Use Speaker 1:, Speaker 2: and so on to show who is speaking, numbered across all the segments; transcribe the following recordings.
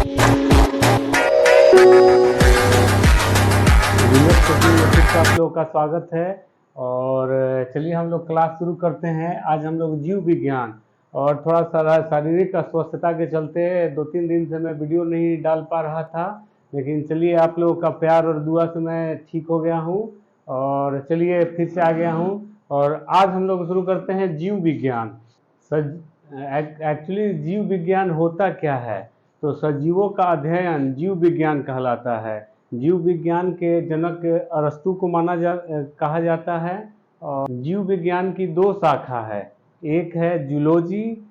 Speaker 1: फिर से आप लोगों का स्वागत है। और चलिए हम लोग क्लास शुरू करते हैं। आज हम लोग जीव विज्ञान और थोड़ा सा शारीरिक अस्वस्थता के चलते 2-3 दिन से मैं वीडियो नहीं डाल पा रहा था, लेकिन चलिए आप लोगों का प्यार और दुआ से मैं ठीक हो गया हूँ और चलिए फिर से आ गया हूँ। और आज हम लोग शुरू करते हैं जीव विज्ञान। एक्चुअली जीव विज्ञान होता क्या है? तो सजीवों का अध्ययन जीव विज्ञान कहलाता है। जीव विज्ञान के जनक अरस्तु को कहा जाता है। और जीव विज्ञान की 2 शाखा है, एक है जूलॉजी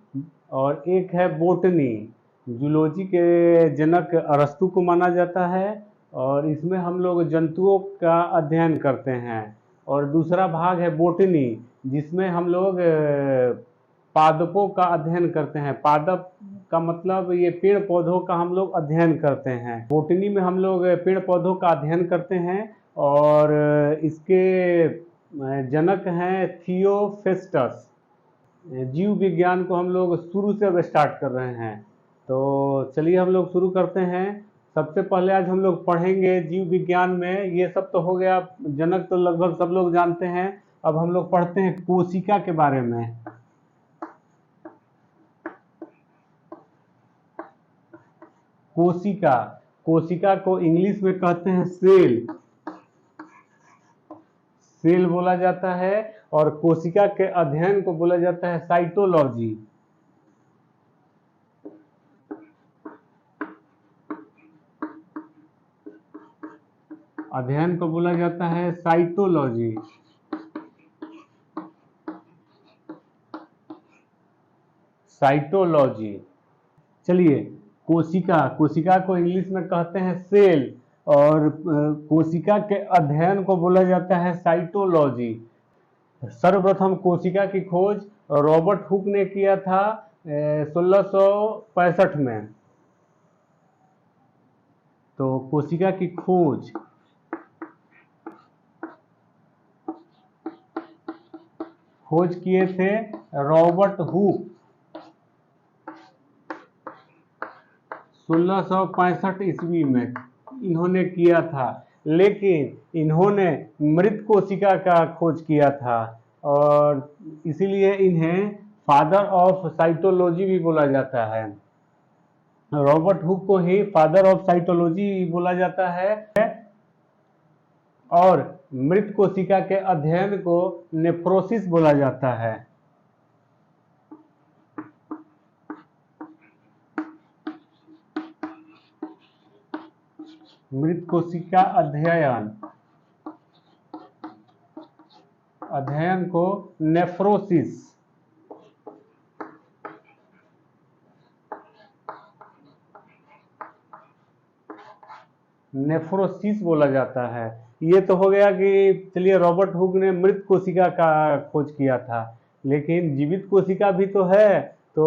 Speaker 1: और एक है बोटनी। जूलॉजी के जनक अरस्तु को माना जाता है और इसमें हम लोग जंतुओं का अध्ययन करते हैं। और दूसरा भाग है बोटनी, जिसमें हम लोग पादपों का अध्ययन करते हैं। पादप का मतलब ये पेड़ पौधों का हम लोग अध्ययन करते हैं। बोटनी में हम लोग पेड़ पौधों का अध्ययन करते हैं और इसके जनक हैं थियोफेस्टस। जीव विज्ञान को हम लोग शुरू से अब स्टार्ट कर रहे हैं, तो चलिए हम लोग शुरू करते हैं। सबसे पहले आज हम लोग पढ़ेंगे जीव विज्ञान में, ये सब तो हो गया, जनक तो लगभग सब लोग जानते हैं। अब हम लोग पढ़ते हैं कोशिका के बारे में। कोशिका, कोशिका को इंग्लिश में कहते हैं सेल। सेल बोला जाता है और कोशिका के अध्ययन को बोला जाता है साइटोलॉजी। अध्ययन को बोला जाता है साइटोलॉजी। साइटोलॉजी। चलिए, कोशिका, कोशिका को इंग्लिश में कहते हैं सेल और कोशिका के अध्ययन को बोला जाता है साइटोलॉजी। सर्वप्रथम कोशिका की खोज रॉबर्ट हुक ने किया था 1665 में। तो कोशिका की खोज किए थे रॉबर्ट हुक 1665 ईस्वी में इन्होंने किया था। लेकिन इन्होंने मृत कोशिका का खोज किया था और इसीलिए इन्हें फादर ऑफ साइटोलॉजी भी बोला जाता है। रॉबर्ट हुक को ही फादर ऑफ साइटोलॉजी बोला जाता है। और मृत कोशिका के अध्ययन को नेफ्रोसिस बोला जाता है। मृत कोशिका अध्ययन को नेफ्रोसिस बोला जाता है। ये तो हो गया कि चलिए रॉबर्ट हुक ने मृत कोशिका का खोज किया था, लेकिन जीवित कोशिका भी तो है, तो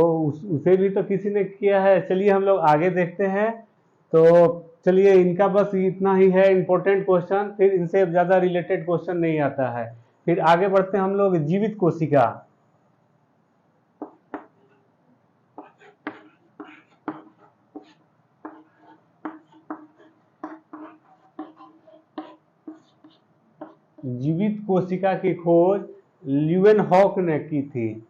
Speaker 1: उसे भी तो किसी ने किया है। चलिए हम लोग आगे देखते हैं। तो चलिए, इनका बस इतना ही है इंपॉर्टेंट क्वेश्चन, फिर इनसे ज़्यादा रिलेटेड क्वेश्चन नहीं आता है। फिर आगे बढ़ते हैं हम लोग जीवित कोशिका। जीवित कोशिका की खोज ल्यूवेनहॉक ने की थी।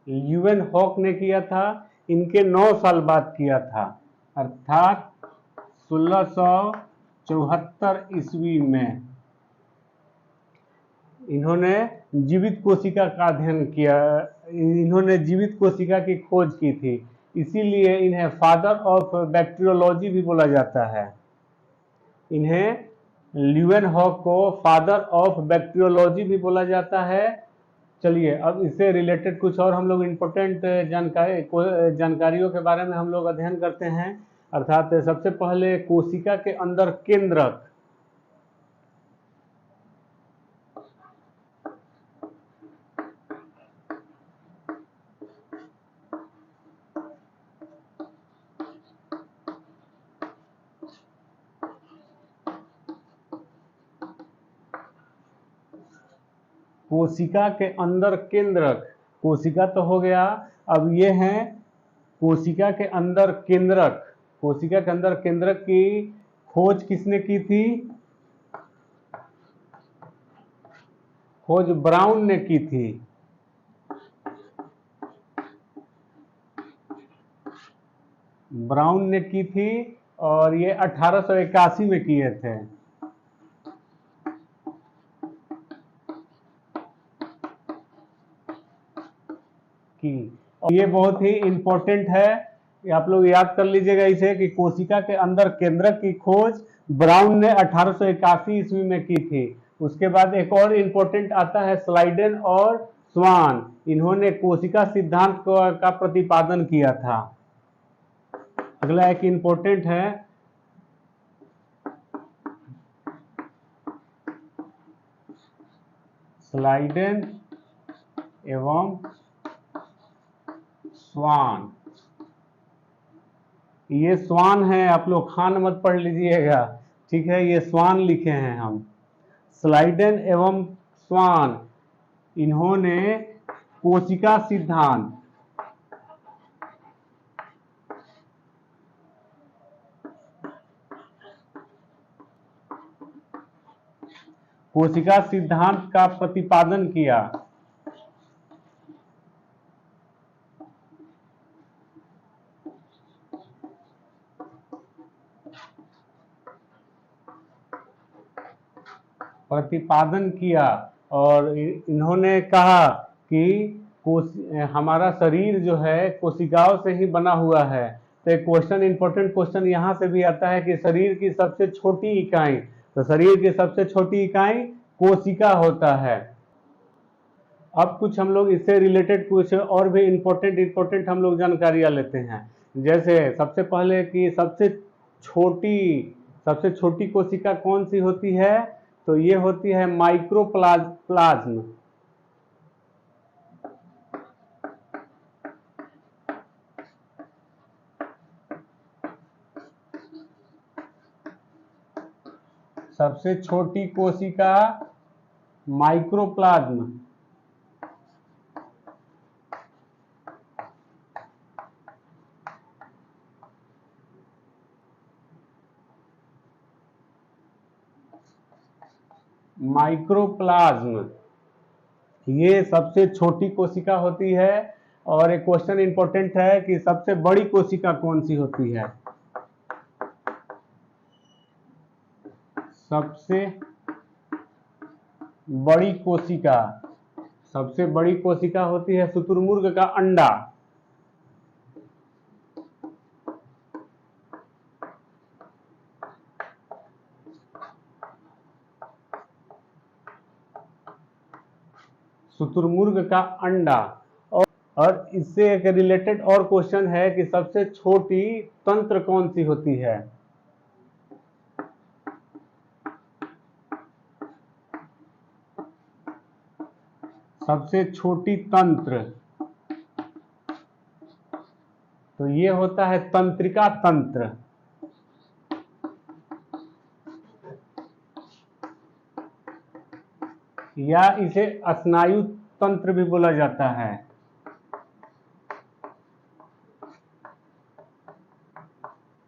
Speaker 1: ल्यूवेनहॉक ने किया था, इनके 9 साल बाद किया था, अर्थात 1674 ईस्वी में इन्होंने जीवित कोशिका का अध्ययन किया। इन्होंने जीवित कोशिका की खोज की थी, इसीलिए इन्हें फादर ऑफ बैक्टीरियोलॉजी भी बोला जाता है। इन्हें ल्यूवेनहॉक को फादर ऑफ बैक्टीरियोलॉजी भी बोला जाता है। चलिए अब इससे रिलेटेड कुछ और हम लोग इम्पोर्टेंट जानकारियों के बारे में हम लोग अध्ययन करते हैं। अर्थात सबसे पहले कोशिका के अंदर केंद्रक। कोशिका के अंदर केंद्रक, कोशिका तो हो गया, अब ये है कोशिका के अंदर केंद्रक। कोशिका के अंदर केंद्रक की खोज किसने की थी? खोज ब्राउन ने की थी। ब्राउन ने की थी और ये 1881 में किए थे। और ये बहुत ही इंपॉर्टेंट है, ये आप लोग याद कर लीजिएगा इसे कि कोशिका के अंदर केंद्रक की खोज ब्राउन ने 1881 ईस्वी में की थी। उसके बाद एक और इंपॉर्टेंट आता है स्लाइडेन और स्वान, इन्होंने कोशिका सिद्धांत का प्रतिपादन किया था। अगला एक इंपॉर्टेंट है स्लाइडेन एवं स्वान। ये स्वान है, आप लोग खान मत पढ़ लीजिएगा, ठीक है, ये स्वान लिखे हैं हम। स्लाइडेन एवं स्वान, इन्होंने कोशिका सिद्धांत कोशिका सिद्धांत का प्रतिपादन किया। प्रतिपादन किया और इन्होंने कहा कि हमारा शरीर जो है कोशिकाओं से ही बना हुआ है। तो एक क्वेश्चन, इंपॉर्टेंट क्वेश्चन यहाँ से भी आता है कि शरीर की सबसे छोटी इकाई, तो शरीर की सबसे छोटी इकाई कोशिका होता है। अब कुछ हम लोग इससे रिलेटेड कुछ और भी इंपॉर्टेंट हम लोग जानकारियाँ लेते हैं। जैसे सबसे पहले कि सबसे छोटी कोशिका कौन सी होती है? तो ये होती है माइक्रोप्लाज्म। सबसे छोटी कोशिका माइक्रोप्लाज्म। माइक्रोप्लाज्म ये सबसे छोटी कोशिका होती है। और एक क्वेश्चन इंपॉर्टेंट है कि सबसे बड़ी कोशिका कौन सी होती है? सबसे बड़ी कोशिका होती है शुतुरमुर्ग का अंडा। शुतुरमुर्ग का अंडा। और इससे एक रिलेटेड और क्वेश्चन है कि सबसे छोटी तंत्र कौन सी होती है? सबसे छोटी तंत्र, तो ये होता है तंत्रिका तंत्र, या इसे स्नायु तंत्र भी बोला जाता है।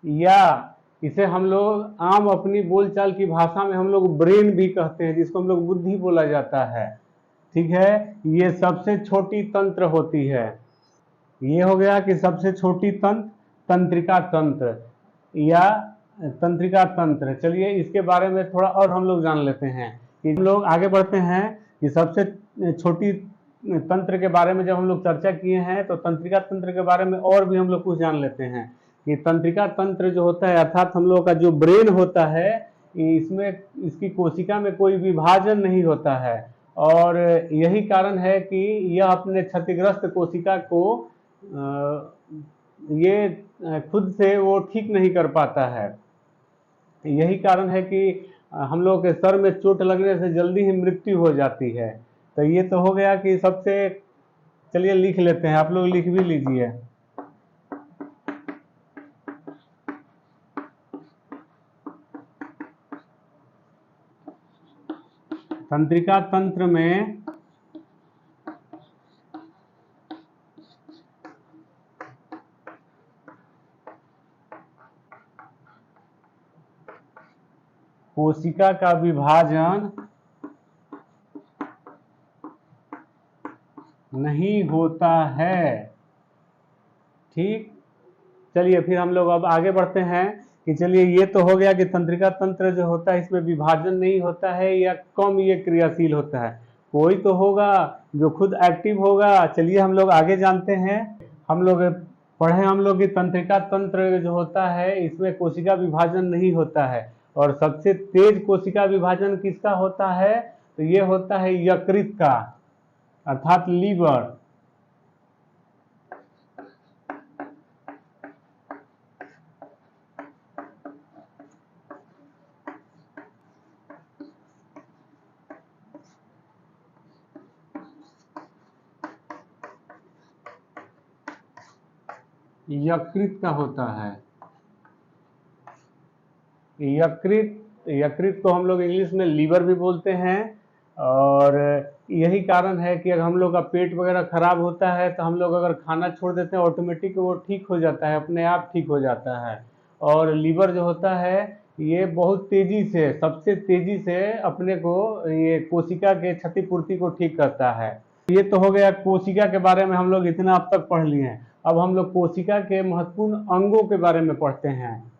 Speaker 1: या इसे हम लोग आम अपनी बोलचाल की भाषा में हम लोग ब्रेन भी कहते हैं, जिसको हम लोग बुद्धि बोला जाता है। ठीक है, ये सबसे छोटी तंत्र होती है। ये हो गया कि सबसे छोटी तंत्र तंत्रिका तंत्र या तंत्रिका तंत्र। चलिए इसके बारे में थोड़ा और हम लोग जान लेते हैं कि हम लोग आगे बढ़ते हैं कि सबसे छोटी तंत्र के बारे में जब हम लोग चर्चा किए हैं तो तंत्रिका तंत्र के बारे में और भी हम लोग कुछ जान लेते हैं कि तंत्रिका तंत्र जो होता है अर्थात हम लोग का जो ब्रेन होता है इसमें इसकी कोशिका में कोई विभाजन नहीं होता है और यही कारण है कि यह अपने क्षतिग्रस्त कोशिका को ये खुद से वो ठीक नहीं कर पाता है। यही कारण है कि हम लोग के सर में चोट लगने से जल्दी ही मृत्यु हो जाती है। तो ये तो हो गया कि सबसे, चलिए लिख लेते हैं, आप लोग लिख भी लीजिए। तंत्रिका तंत्र में कोशिका का विभाजन नहीं होता है। ठीक, चलिए फिर हम लोग अब आगे बढ़ते हैं कि चलिए ये तो हो गया कि तंत्रिका तंत्र जो होता है इसमें विभाजन नहीं होता है या कम ये क्रियाशील होता है। कोई तो होगा जो खुद एक्टिव होगा। चलिए हम लोग आगे जानते हैं। हम लोग पढ़े हम लोग कि तंत्रिका तंत्र जो होता है इसमें कोशिका विभाजन नहीं होता है। और सबसे तेज कोशिका विभाजन किसका होता है? तो ये होता है यकृत का, अर्थात लीवर। यकृत का होता है। यकृत को हम लोग इंग्लिश में लीवर भी बोलते हैं। और यही कारण है कि अगर हम लोग का पेट वगैरह खराब होता है तो हम लोग अगर खाना छोड़ देते हैं ऑटोमेटिक वो ठीक हो जाता है, अपने आप ठीक हो जाता है। और लीवर जो होता है ये बहुत तेजी से, सबसे तेजी से अपने को ये कोशिका के क्षतिपूर्ति को ठीक करता है। ये तो हो गया कोशिका के बारे में, हम लोग इतना अब तक पढ़ लिए हैं। अब हम लोग कोशिका के महत्वपूर्ण अंगों के बारे में पढ़ते हैं।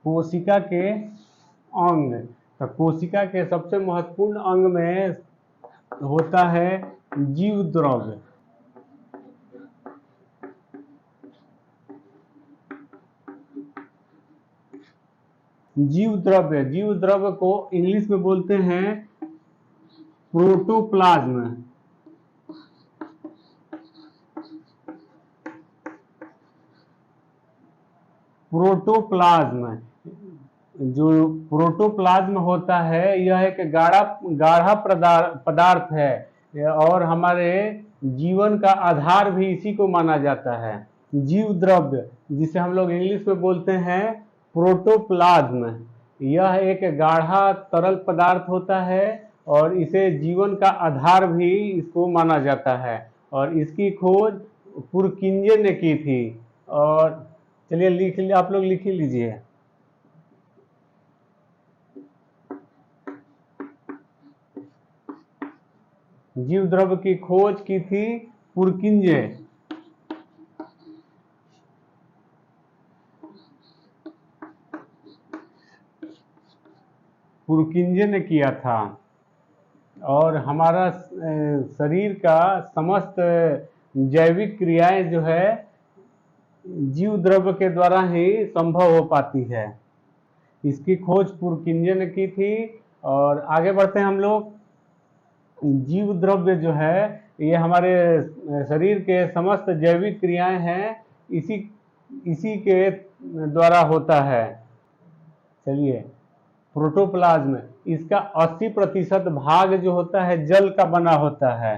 Speaker 1: कोशिका के अंग, तो कोशिका के सबसे महत्वपूर्ण अंग में होता है जीव द्रव्य। जीव द्रव्य को इंग्लिश में बोलते हैं प्रोटोप्लाज्म। प्रोटोप्लाज्म, जो प्रोटोप्लाज्म होता है यह एक गाढ़ा पदार्थ है और हमारे जीवन का आधार भी इसी को माना जाता है। जीव द्रव्य जिसे हम लोग इंग्लिश में बोलते हैं प्रोटोप्लाज्म, यह एक गाढ़ा तरल पदार्थ होता है और इसे जीवन का आधार भी इसको माना जाता है। और इसकी खोज पुरकिंजे ने की थी। और चलिए आप लोग लिख ही लीजिए। जीव द्रव्य की खोज की थी पुरकिंजे। पुरकिंजे ने किया था। और हमारा शरीर का समस्त जैविक क्रियाएं जो है जीव द्रव्य के द्वारा ही संभव हो पाती है। इसकी खोज पुरकिंजे ने की थी। और आगे बढ़ते हैं हम लोग। जीव द्रव्य जो है ये हमारे शरीर के समस्त जैविक क्रियाएं हैं, इसी के द्वारा होता है। चलिए, प्रोटोप्लाज्म, इसका 80% भाग जो होता है जल का बना होता है।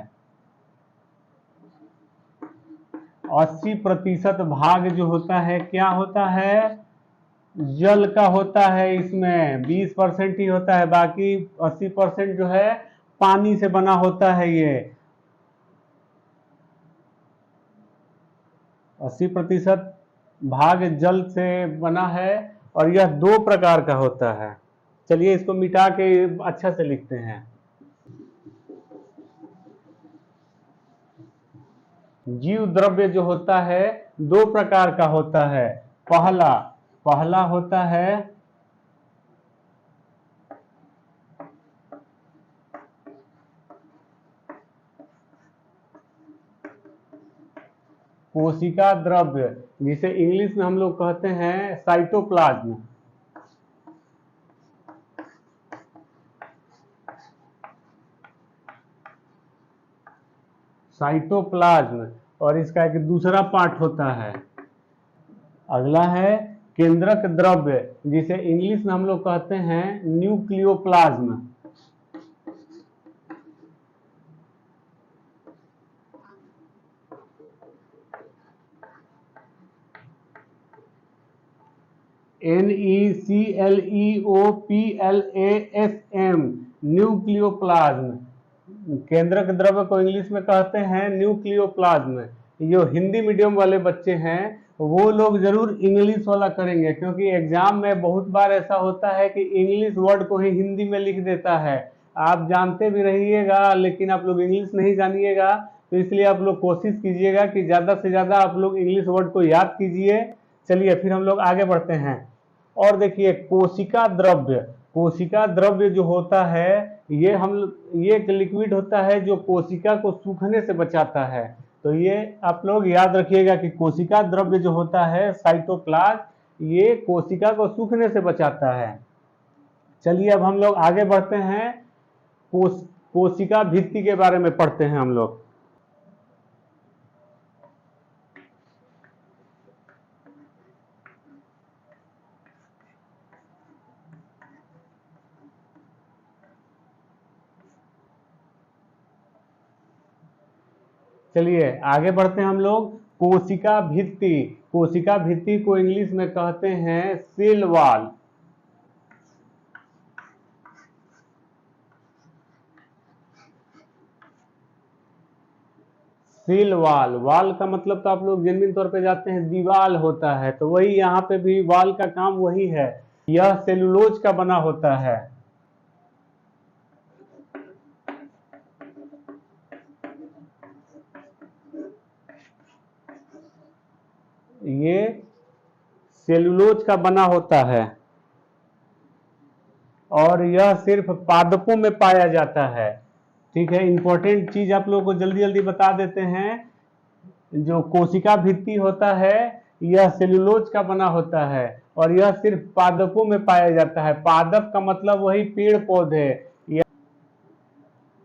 Speaker 1: 80% भाग जो होता है क्या होता है? जल का होता है। इसमें 20% ही होता है, बाकी 80% जो है पानी से बना होता है। ये 80% भाग जल से बना है और यह 2 प्रकार का होता है। चलिए इसको मिटा के अच्छा से लिखते हैं। जीव द्रव्य जो होता है 2 प्रकार का होता है। पहला होता है कोशिका द्रव्य, जिसे इंग्लिश में हम लोग कहते हैं साइटोप्लाज्म। साइटोप्लाज्म, और इसका एक दूसरा पार्ट होता है। अगला है केंद्रक द्रव्य, जिसे इंग्लिश में हम लोग कहते हैं न्यूक्लियोप्लाज्म। NECLEOPLASM, nucleoplasm. केंद्रक द्रव्य को इंग्लिश में कहते हैं न्यूक्लियोप्लाज्म। जो हिंदी मीडियम वाले बच्चे हैं वो लोग जरूर इंग्लिश वाला करेंगे, क्योंकि एग्जाम में बहुत बार ऐसा होता है कि इंग्लिश वर्ड को ही हिंदी में लिख देता है। आप जानते भी रहिएगा लेकिन आप लोग इंग्लिश नहीं जानिएगा, तो इसलिए आप लोग कोशिश कीजिएगा कि ज़्यादा से ज़्यादा आप लोग इंग्लिश वर्ड को याद कीजिए। चलिए फिर हम लोग आगे बढ़ते हैं। और देखिए कोशिका द्रव्य, कोशिका द्रव्य जो होता है ये एक लिक्विड होता है जो कोशिका को सूखने से बचाता है। तो ये आप लोग याद रखिएगा कि कोशिका द्रव्य जो होता है साइटोप्लाज्म, ये कोशिका को सूखने से बचाता है। चलिए अब हम लोग आगे बढ़ते हैं, कोशिका भित्ति के बारे में पढ़ते हैं हम लोग। चलिए आगे बढ़ते हैं हम लोग। कोशिका भित्ति, कोशिका भित्ति को इंग्लिश में कहते हैं cell wall. Cell wall, wall का मतलब तो आप लोग जेन्युइन तौर पे जाते हैं दीवाल होता है, तो वही यहाँ पे भी वॉल का काम वही है। यह सेलुलोज का बना होता है। ये सेलुलोज का बना होता है और यह सिर्फ पादपों में पाया जाता है। ठीक है, इंपॉर्टेंट चीज आप लोगों को जल्दी जल्दी बता देते हैं। जो कोशिका भित्ति होता है यह सेलुलोज का बना होता है और यह सिर्फ पादपों में पाया जाता है। पादप का मतलब वही पेड़ पौधे।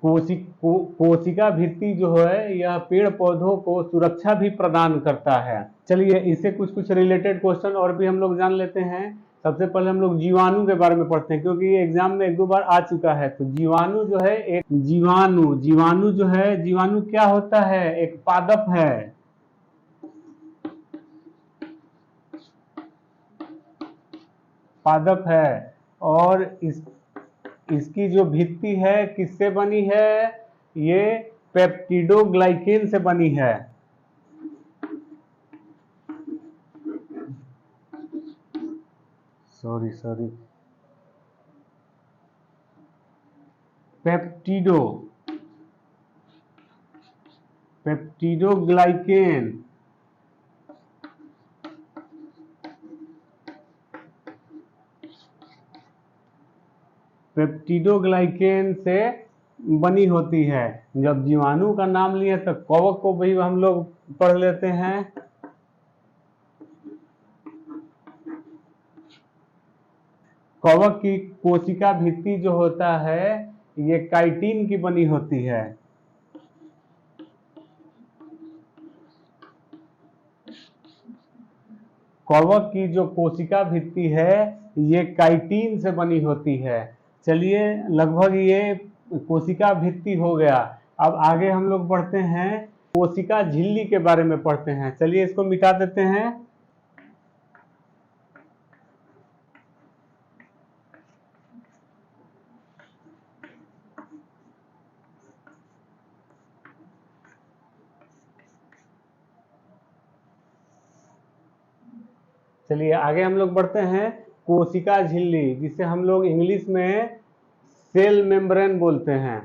Speaker 1: कोशिका भित्ति जो है यह पेड़ पौधों को सुरक्षा भी प्रदान करता है। चलिए इससे कुछ कुछ रिलेटेड क्वेश्चन और भी हम लोग जान लेते हैं। सबसे पहले हम लोग जीवाणु के बारे में पढ़ते हैं, क्योंकि ये एग्जाम में एक दो बार आ चुका है। तो जीवाणु जो है एक जीवाणु जो है, जीवाणु क्या होता है? एक पादप है। पादप है और इसकी जो भित्ति है किससे बनी है? ये पेप्टिडोग्लाइकेन से बनी है। Sorry peptidoglycan. पेप्टिडोग्लाइकेन से बनी होती है। जब जीवाणु का नाम लिए तो कवक को भी हम लोग पढ़ लेते हैं। कवक की कोशिका भित्ति जो होता है ये काइटिन की बनी होती है। कवक की जो कोशिका भित्ति है ये काइटिन से बनी होती है। चलिए लगभग ये कोशिका भित्ति हो गया। अब आगे हम लोग बढ़ते हैं, कोशिका झिल्ली के बारे में पढ़ते हैं। चलिए इसको मिटा देते हैं। चलिए आगे हम लोग बढ़ते हैं, कोशिका झिल्ली, जिसे हम लोग इंग्लिश में सेल मेम्ब्रेन बोलते हैं।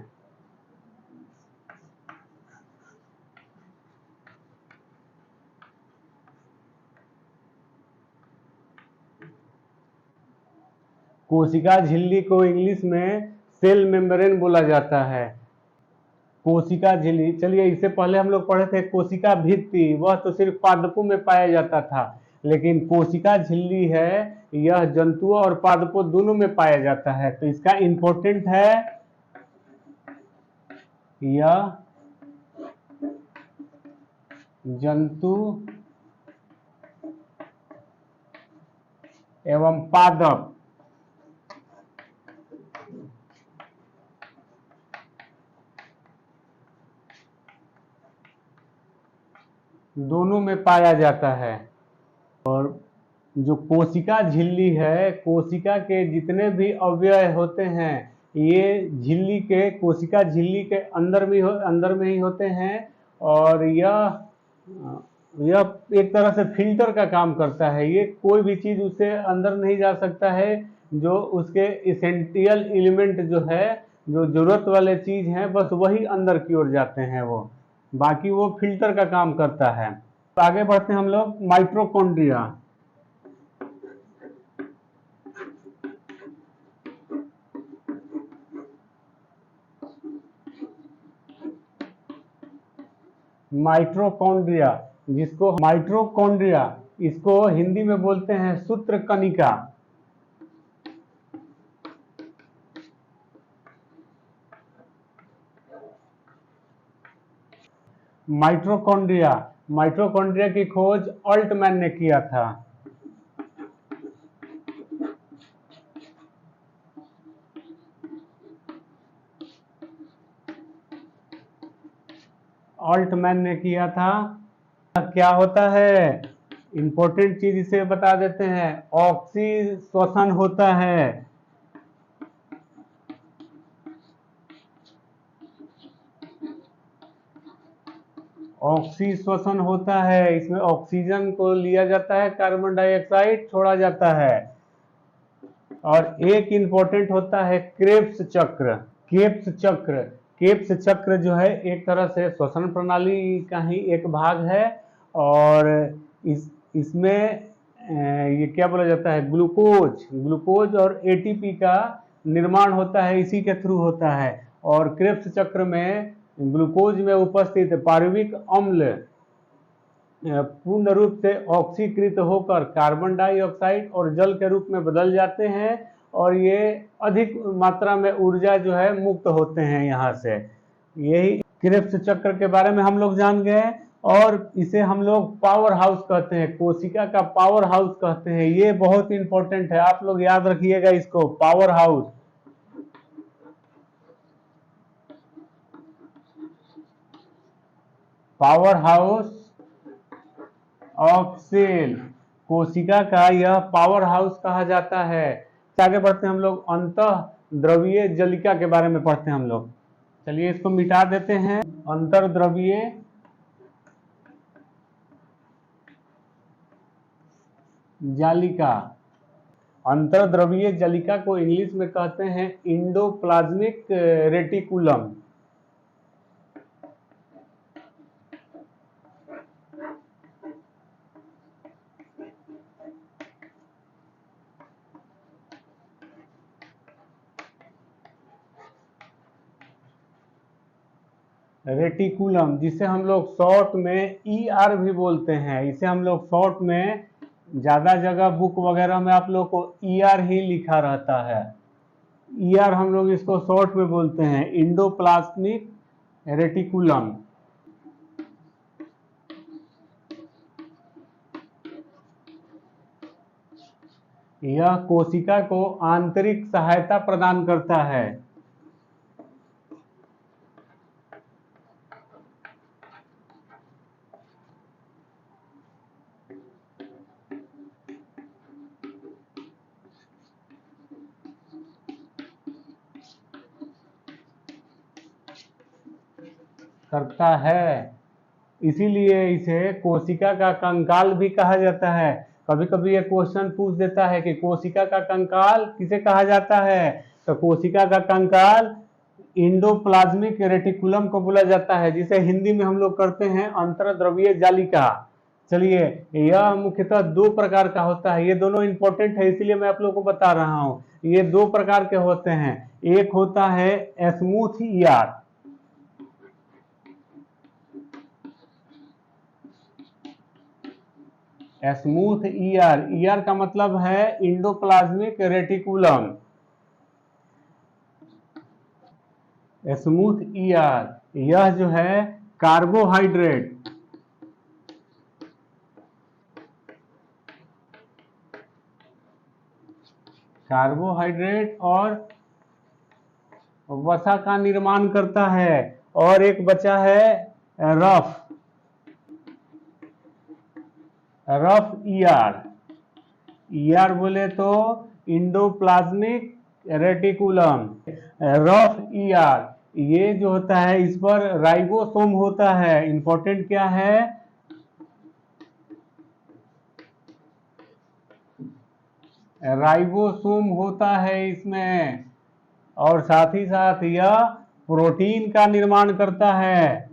Speaker 1: कोशिका झिल्ली को इंग्लिश में सेल मेम्ब्रेन बोला जाता है। कोशिका झिल्ली, चलिए इससे पहले हम लोग पढ़े थे कोशिका भित्ति, वह तो सिर्फ पादपों में पाया जाता था। लेकिन कोशिका झिल्ली है यह जंतुओं और पादपों दोनों में पाया जाता है। तो इसका इंपॉर्टेंट है, यह जंतु एवं पादप दोनों में पाया जाता है। और जो कोशिका झिल्ली है, कोशिका के जितने भी अवयव होते हैं ये झिल्ली के कोशिका झिल्ली के अंदर में ही होते हैं। और यह एक तरह से फिल्टर का काम करता है। ये कोई भी चीज उससे अंदर नहीं जा सकता है, जो उसके इसेंशियल एलिमेंट जो है, जो जरूरत वाले चीज हैं, बस वही अंदर की ओर जाते हैं। वो बाकी वो फिल्टर का काम करता है। तो आगे बढ़ते हैं हम लोग माइटोकॉन्ड्रिया। माइटोकॉन्ड्रिया इसको हिंदी में बोलते हैं सूत्र कणिका। माइटोकॉन्ड्रिया की खोज ऑल्टमैन ने किया था। ऑल्टमैन ने किया था। क्या होता है, इंपॉर्टेंट चीज इसे बता देते हैं, ऑक्सीश्वसन होता है। ऑक्सीश्वसन होता है, इसमें ऑक्सीजन को लिया जाता है, कार्बन डाइऑक्साइड छोड़ा जाता है। और एक इंपॉर्टेंट होता है क्रेब्स चक्र। केप्स चक्र जो है एक तरह से श्वसन प्रणाली का ही एक भाग है। और इसमें ये क्या बोला जाता है, ग्लूकोज और एटीपी का निर्माण होता है, इसी के थ्रू होता है। और क्रेब्स चक्र में ग्लूकोज में उपस्थित पार्विक अम्ल पूर्ण रूप से ऑक्सीकृत होकर कार्बन डाइऑक्साइड और जल के रूप में बदल जाते हैं, और ये अधिक मात्रा में ऊर्जा जो है मुक्त होते हैं यहाँ से। यही क्रेब्स चक्र के बारे में हम लोग जान गए। और इसे हम लोग पावर हाउस कहते हैं, कोशिका का पावर हाउस कहते हैं। ये बहुत इंपॉर्टेंट है, आप लोग याद रखिएगा इसको, power house. Power house of cell, कोशिका का यह पावर हाउस कहा जाता है। आगे बढ़ते हैं हम लोग अंतःद्रवीय जलिका के बारे में पढ़ते हैं हम लोग। चलिए इसको मिटा देते हैं। अंतर्द्रवीय जालिका, अंतर्द्रवीय जलिका को इंग्लिश में कहते हैं इंडोप्लाज्मिक रेटिकुलम। रेटिकुलम, जिसे हम लोग शॉर्ट में ईआर भी बोलते हैं। इसे हम लोग शॉर्ट में, ज्यादा जगह बुक वगैरह में आप लोग को ईआर ही लिखा रहता है। ईआर हम लोग इसको शॉर्ट में बोलते हैं, इंडोप्लाज्मिक रेटिकुलम। यह कोशिका को आंतरिक सहायता प्रदान करता है। इसीलिए इसे कोशिका का कंकाल भी कहा जाता है। कभी कभी ये क्वेश्चन पूछ देता है कि कोशिका का कंकाल किसे कहा जाता है, तो कोशिका का कंकाल इंडोप्लाज्मिक रेटिकुलम को बोला जाता है, जिसे हिंदी में हम लोग करते हैं अंतर्द्रवीय जालिका। चलिए, यह मुख्यतः दो प्रकार का होता है। ये दोनों इंपॉर्टेंट है, इसीलिए मैं आप लोगों को बता रहा हूं। ये दो प्रकार के होते हैं। एक होता है smooth ER, smooth ER. ER का मतलब है इंडोप्लाज्मिक रेटिकुलम। स्मूथ ईआर यह जो है कार्बोहाइड्रेट, और वसा का निर्माण करता है। और एक बचा है रफ ईआर। ईआर बोले तो इंडोप्लाज्मिक रेटिकुलम। रफ ईआर, ये जो होता है इस पर राइबोसोम होता है। इंपॉर्टेंट क्या है, राइबोसोम होता है इसमें, और साथ ही साथ यह प्रोटीन का निर्माण करता है।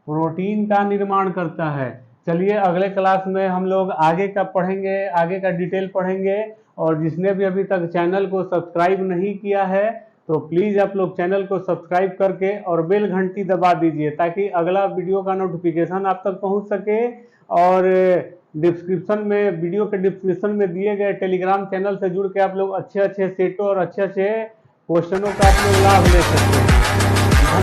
Speaker 1: प्रोटीन का निर्माण करता है। चलिए अगले क्लास में हम लोग आगे का पढ़ेंगे, आगे का डिटेल पढ़ेंगे। और जिसने भी अभी तक चैनल को सब्सक्राइब नहीं किया है तो प्लीज़ आप लोग चैनल को सब्सक्राइब करके और बेल घंटी दबा दीजिए, ताकि अगला वीडियो का नोटिफिकेशन आप तक पहुंच सके। और डिस्क्रिप्शन में, वीडियो के डिस्क्रिप्शन में दिए गए टेलीग्राम चैनल से जुड़ के आप लोग अच्छे अच्छे सेटों और अच्छे अच्छे क्वेश्चनों का आप लोग लाभ ले सकते हैं।